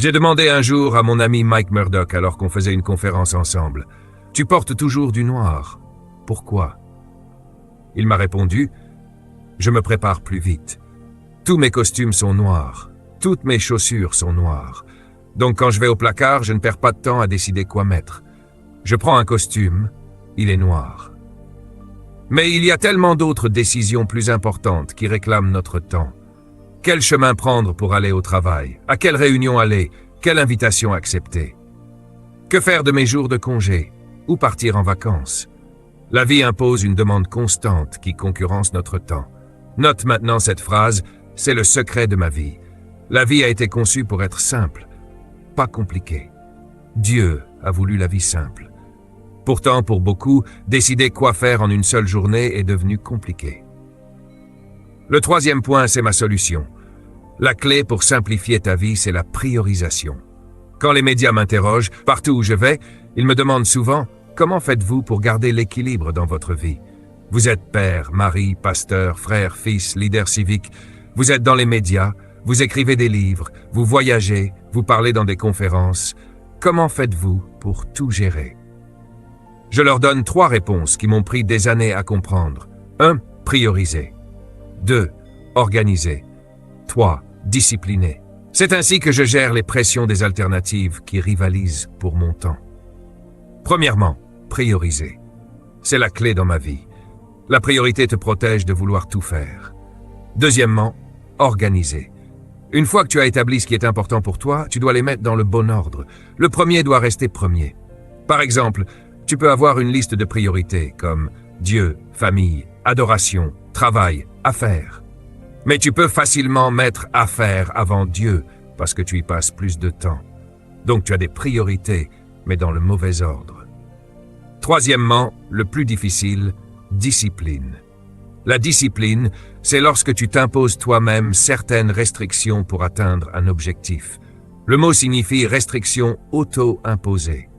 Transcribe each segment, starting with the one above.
J'ai demandé un jour à mon ami Mike Murdock alors qu'on faisait une conférence ensemble. « Tu portes toujours du noir. Pourquoi ?» Il m'a répondu « Je me prépare plus vite. Tous mes costumes sont noirs. Toutes mes chaussures sont noires. Donc quand je vais au placard, je ne perds pas de temps à décider quoi mettre. Je prends un costume, il est noir. » Mais il y a tellement d'autres décisions plus importantes qui réclament notre temps. Quel chemin prendre pour aller au travail? À quelle réunion aller? Quelle invitation accepter? Que faire de mes jours de congé? Où partir en vacances? La vie impose une demande constante qui concurrence notre temps. Note maintenant cette phrase, c'est le secret de ma vie. La vie a été conçue pour être simple, pas compliquée. Dieu a voulu la vie simple. Pourtant, pour beaucoup, décider quoi faire en une seule journée est devenu compliqué. Le troisième point, c'est ma solution. La clé pour simplifier ta vie, c'est la priorisation. Quand les médias m'interrogent, partout où je vais, ils me demandent souvent « Comment faites-vous pour garder l'équilibre dans votre vie ?» Vous êtes père, mari, pasteur, frère, fils, leader civique. Vous êtes dans les médias, vous écrivez des livres, vous voyagez, vous parlez dans des conférences. Comment faites-vous pour tout gérer? Je leur donne 3 réponses qui m'ont pris des années à comprendre. 1. Prioriser. 2. Organiser. 3. Discipliner. C'est ainsi que je gère les pressions des alternatives qui rivalisent pour mon temps. Premièrement, prioriser. C'est la clé dans ma vie. La priorité te protège de vouloir tout faire. Deuxièmement, organiser. Une fois que tu as établi ce qui est important pour toi, tu dois les mettre dans le bon ordre. Le premier doit rester premier. Par exemple, tu peux avoir une liste de priorités comme Dieu, famille, adoration, travail, affaires. Mais tu peux facilement mettre affaires avant Dieu parce que tu y passes plus de temps. Donc tu as des priorités, mais dans le mauvais ordre. Troisièmement, le plus difficile, discipline. La discipline, c'est lorsque tu t'imposes toi-même certaines restrictions pour atteindre un objectif. Le mot signifie restriction auto-imposée.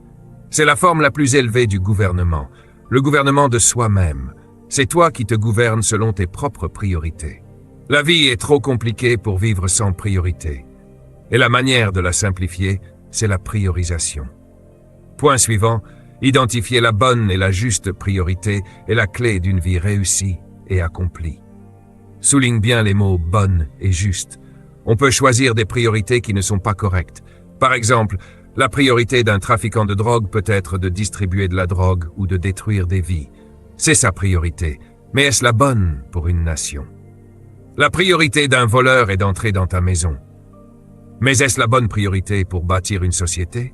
C'est la forme la plus élevée du gouvernement, le gouvernement de soi-même. C'est toi qui te gouvernes selon tes propres priorités. La vie est trop compliquée pour vivre sans priorité. Et la manière de la simplifier, c'est la priorisation. Point suivant, identifier la bonne et la juste priorité est la clé d'une vie réussie et accomplie. Souligne bien les mots « bonne » et « juste ». On peut choisir des priorités qui ne sont pas correctes. Par exemple, la priorité d'un trafiquant de drogue peut être de distribuer de la drogue ou de détruire des vies. C'est sa priorité, mais est-ce la bonne pour une nation? La priorité d'un voleur est d'entrer dans ta maison. Mais est-ce la bonne priorité pour bâtir une société?